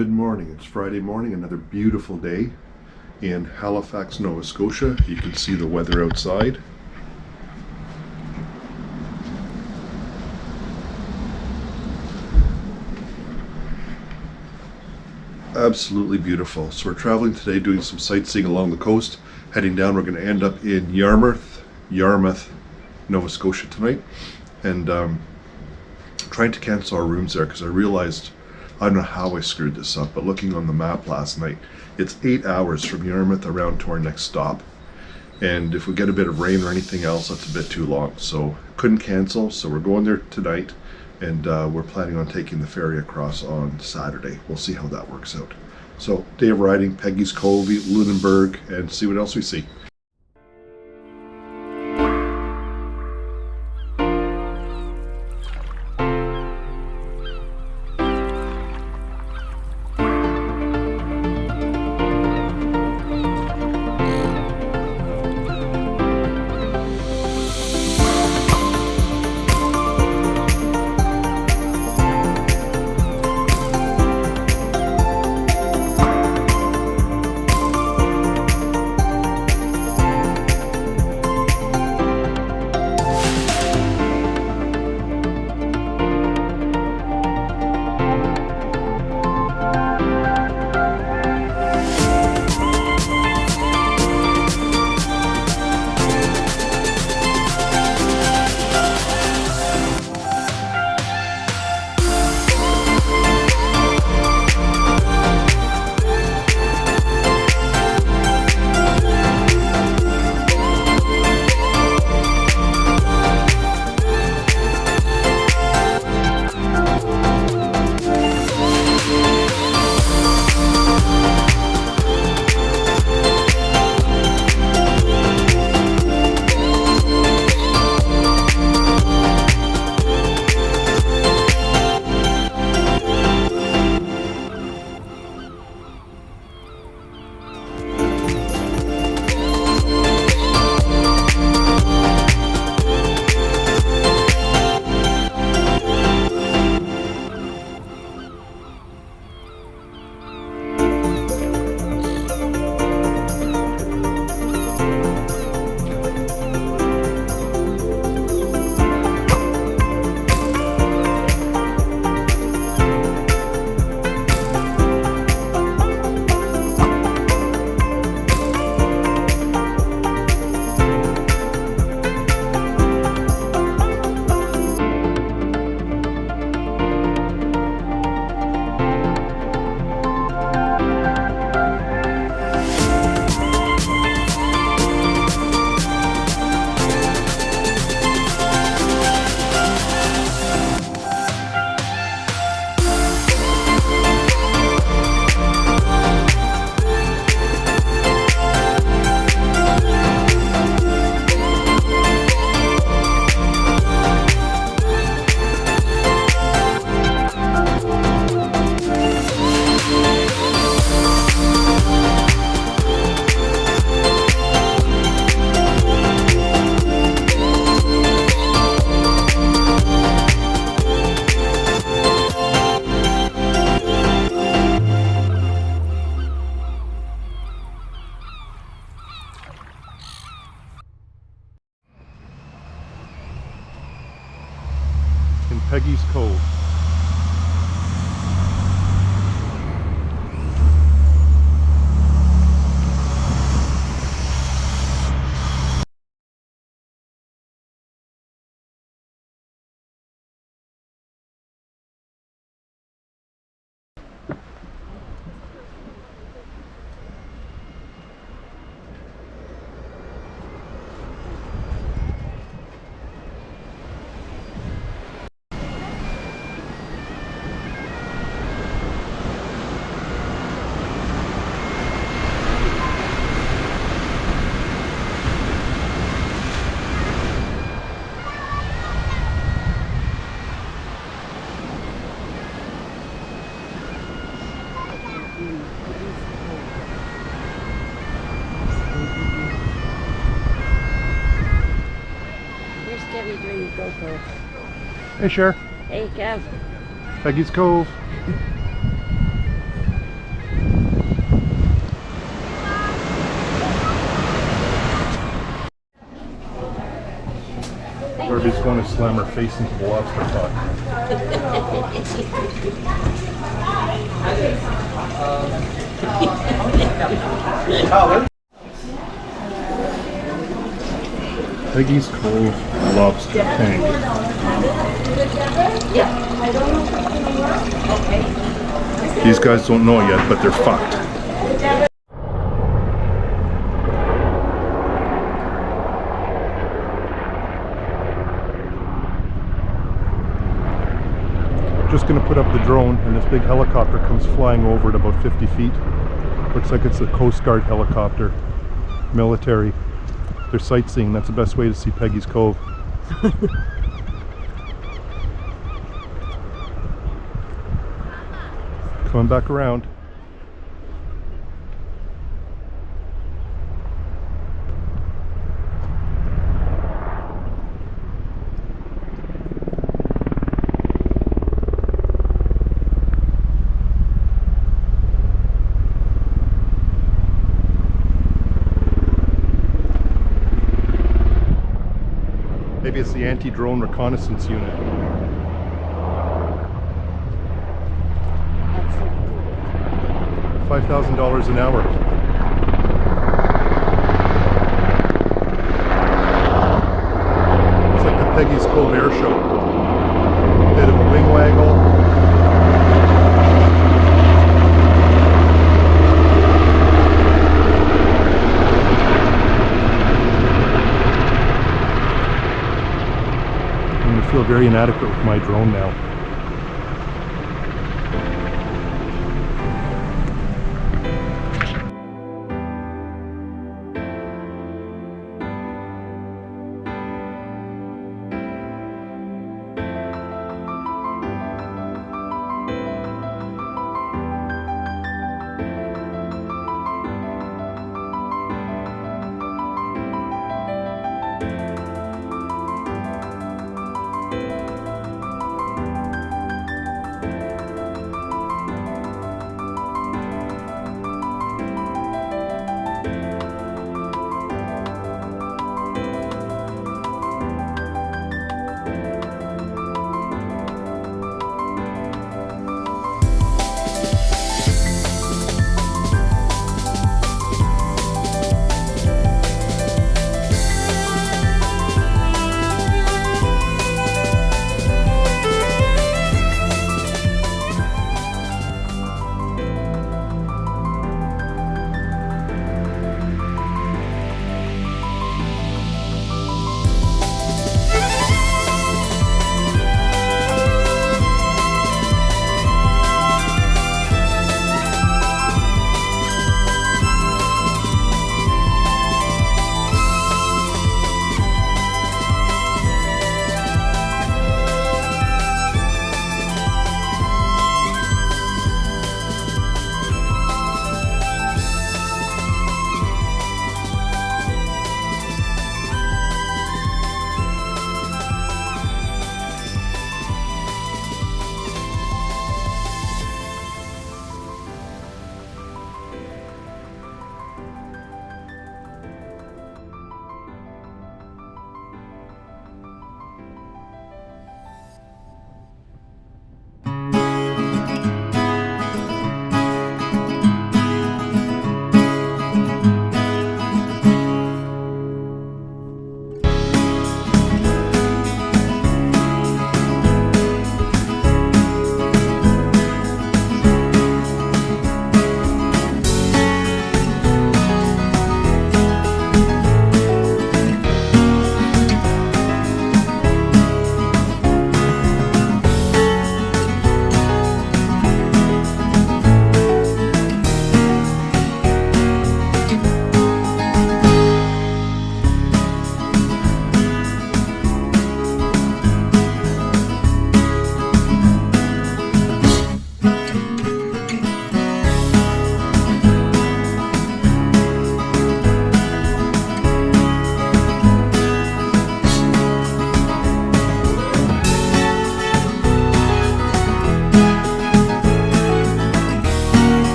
Good morning. It's Friday morning, another beautiful day in Halifax, Nova Scotia. You can see the weather outside. Absolutely beautiful. So we're traveling today, doing some sightseeing along the coast. Heading down, we're going to end up in Yarmouth, Nova Scotia tonight, and trying to cancel our rooms there because I realized, I don't know how I screwed this up, but looking on the map last night, it's 8 hours from Yarmouth around to our next stop. And if we get a bit of rain or anything else, that's a bit too long. So couldn't cancel, so we're going there tonight, and we're planning on taking the ferry across on Saturday. We'll see how that works out. So day of riding, Peggy's Cove, Lunenburg, and see what else we see. In Peggy's Cove. GoPro. Hey, Cher. Hey, Kev. Peggy's Cove. want to slam her face into the lobster pot. Peggy's Cove Lobster Tank. These guys don't know yet, but they're fucked. Just going to put up the drone, and this big helicopter comes flying over at about 50 feet. Looks like it's a Coast Guard helicopter, military. They're sightseeing. That's the best way to see Peggy's Cove. Coming back around. Maybe it's the anti-drone reconnaissance unit. $5,000 an hour. It's like the Peggy's Cove Air Show. Bit of a wing waggle. I feel very inadequate with my drone now.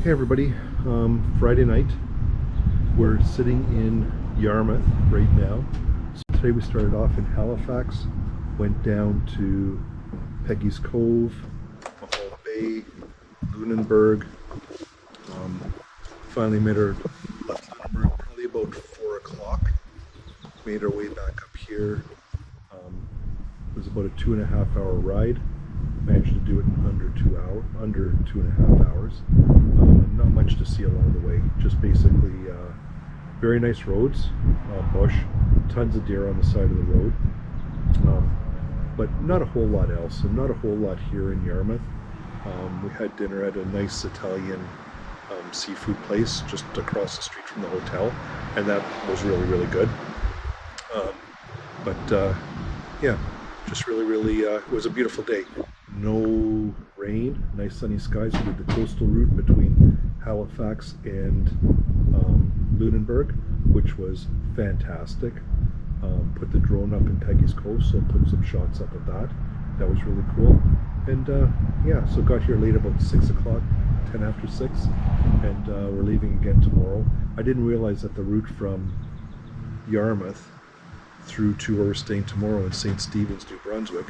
Hey everybody, Friday night. We're sitting in Yarmouth right now. So today we started off in Halifax, went down to Peggy's Cove, Mahone Bay, Lunenburg. Finally left Lunenburg probably about 4 o'clock. Made our way back up here. It was about a 2.5 hour ride. Managed to do it in under 2.5 hours. Not much to see along the way. Just basically very nice roads, bush, tons of deer on the side of the road, but not a whole lot else, and not a whole lot here in Yarmouth. We had dinner at a nice Italian seafood place just across the street from the hotel, and that was really good. Yeah, just really, it was a beautiful day. No rain, nice sunny skies. We did the coastal route between Halifax and Lunenburg, which was fantastic. Put the drone up in Peggy's Cove, so put some shots up of that. That was really cool. And yeah, so got here late, about 6 o'clock, 10 after 6, and we're leaving again tomorrow. I didn't realize that the route from Yarmouth through to where we're staying tomorrow in St. Stephen's, New Brunswick,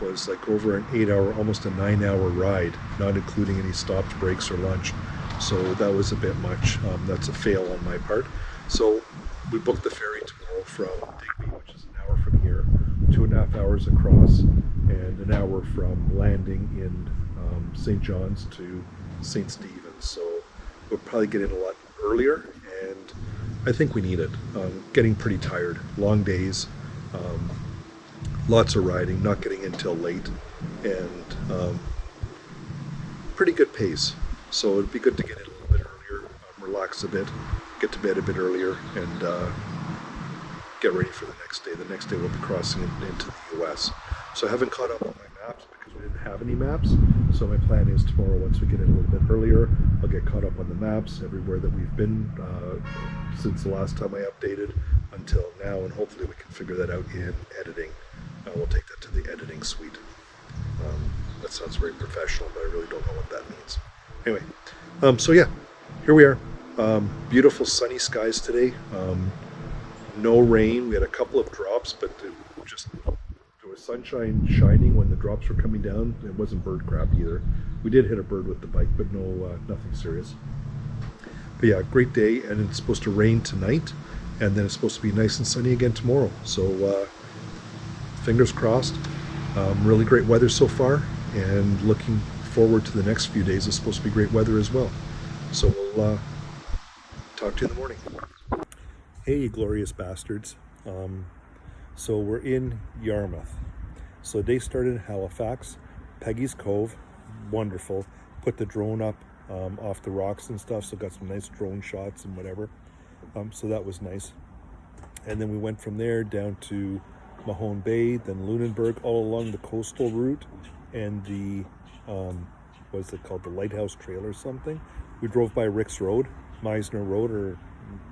was like over an 8-hour, almost a 9-hour ride, not including any stops, breaks, or lunch. So that was a bit much. That's a fail on my part. So we booked the ferry tomorrow from Digby, which is an hour from here, 2.5 hours across, and an hour from landing in St. John's to St. Stephen's. So we'll probably get in a lot earlier, and I think we need it. Getting pretty tired, long days, lots of riding, not getting in till late, and pretty good pace. So it'd be good to get in a little bit earlier, relax a bit, get to bed a bit earlier, and get ready for the next day. The next day we'll be crossing into the US. So I haven't caught up on my maps because we didn't have any maps. So my plan is tomorrow, once we get in a little bit earlier, I'll get caught up on the maps everywhere that we've been since the last time I updated until now, and hopefully we can figure that out in editing. We'll take that to the editing suite. That sounds very professional, but I really don't know what that means. Anyway, so yeah, here we are. Beautiful sunny skies today. No rain. We had a couple of drops, but there was sunshine shining when the drops were coming down. It wasn't bird crap either. We did hit a bird with the bike, but nothing serious. But yeah, great day, and it's supposed to rain tonight, and then it's supposed to be nice and sunny again tomorrow. So fingers crossed. Really great weather so far, and looking forward to the next few days. It's supposed to be great weather as well. So we'll talk to you in the morning. Hey, you glorious bastards. So we're in Yarmouth. So day started in Halifax, Peggy's Cove, wonderful. Put the drone up off the rocks and stuff, so got some nice drone shots and whatever. So that was nice. And then we went from there down to Mahone Bay, then Lunenburg, all along the coastal route, and the what's it called, the Lighthouse Trail or something. We drove by Rick's Road, Meisner Road, or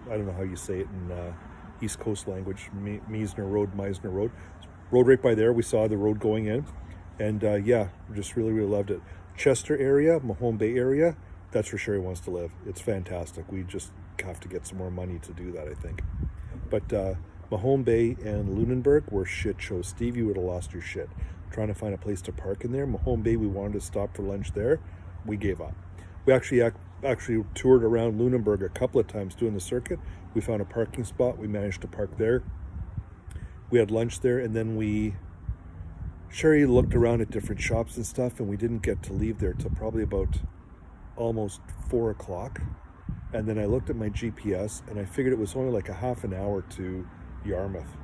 I don't know how you say it in East Coast language, Meisner Road. Road right by there. We saw the road going in, and yeah, just really loved it. Chester area, Mahone Bay area, that's where Sherry wants to live. It's fantastic. We just have to get some more money to do that, I think. But Mahone Bay and Lunenburg were shit shows. Steve, you would have lost your shit trying to find a place to park in there. Mahone Bay, we wanted to stop for lunch there. We gave up. We actually toured around Lunenburg a couple of times doing the circuit. We found a parking spot. We managed to park there. We had lunch there, and then Sherry looked around at different shops and stuff, and we didn't get to leave there till probably about almost 4 o'clock. And then I looked at my GPS, and I figured it was only like a half an hour to Yarmouth.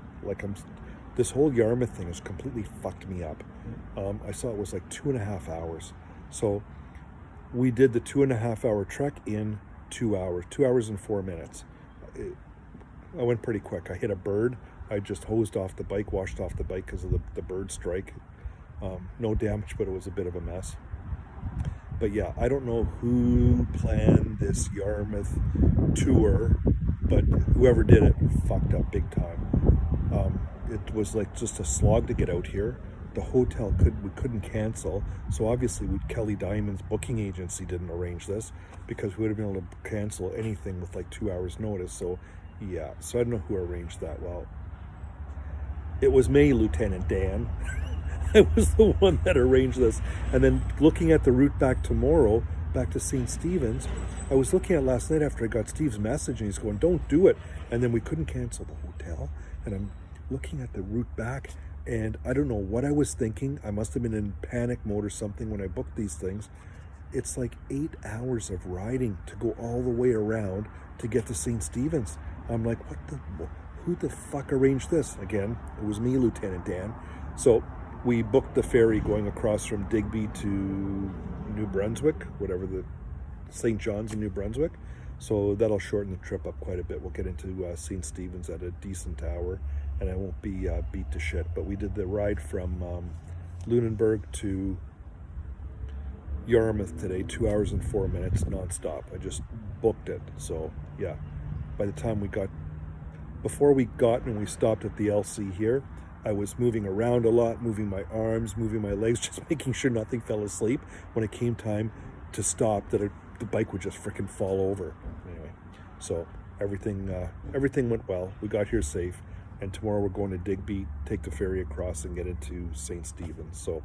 This whole Yarmouth thing has completely fucked me up. I saw it was like 2.5 hours. So we did the 2.5 hour trek in 2 hours, 2 hours and 4 minutes. I went pretty quick. I hit a bird. I just hosed off the bike, washed off the bike because of the bird strike. No damage, but it was a bit of a mess. But yeah, I don't know who planned this Yarmouth tour, but whoever did it fucked up big time. It was like just a slog to get out here. the hotel we couldn't cancel. So obviously Kelly Diamond's booking agency didn't arrange this, because we would have been able to cancel anything with like 2 hours notice. So yeah, so I don't know who arranged that. Well, it was me, Lieutenant Dan. I was the one that arranged this. And then looking at the route back tomorrow, back to St. Stephen's, I was looking at last night after I got Steve's message, and he's going, don't do it. And then we couldn't cancel the hotel. And I'm looking at the route back, and I don't know what I was thinking. I must have been in panic mode or something when I booked these things. It's like 8 hours of riding to go all the way around to get to St. Stephen's. I'm like, who the fuck arranged this? Again, it was me, Lieutenant Dan. So we booked the ferry going across from Digby to New Brunswick, whatever the St. John's in New Brunswick. So that'll shorten the trip up quite a bit. We'll get into St. Stephen's at a decent hour, and I won't be beat to shit. But we did the ride from Lunenburg to Yarmouth today, 2 hours and 4 minutes nonstop. I just booked it. So yeah, by the time before we got and we stopped at the LC here, I was moving around a lot, moving my arms, moving my legs, just making sure nothing fell asleep. When it came time to stop, the bike would just freaking fall over. Anyway, so everything went well. We got here safe, and tomorrow we're going to Digby, take the ferry across, and get into St. Stephen's. So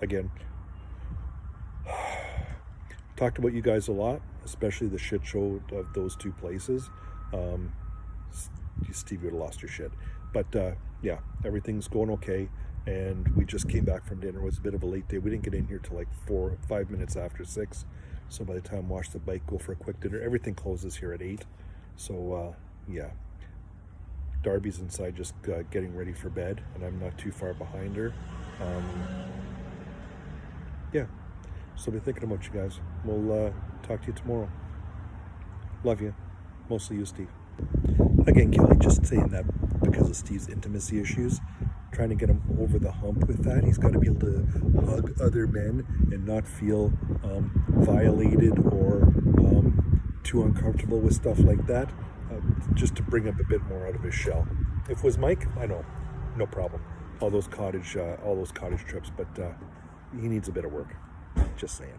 again, talked about you guys a lot, especially the shit show of those two places. Steve would have lost your shit. But yeah, everything's going okay, and we just came back from dinner. It was a bit of a late day. We didn't get in here till like 5 minutes after 6. So by the time wash the bike, go for a quick dinner, everything closes here at 8. So yeah, Darby's inside just getting ready for bed, and I'm not too far behind her. Yeah, so I'll be thinking about you guys. We'll talk to you tomorrow. Love you. Mostly you, Steve. Again, Kelly, just saying that because of Steve's intimacy issues, trying to get him over the hump with that. He's got to be able to hug other men and not feel violated or too uncomfortable with stuff like that, just to bring up a bit more out of his shell. If it was Mike, I know, no problem. All those cottage trips, but he needs a bit of work. Just saying.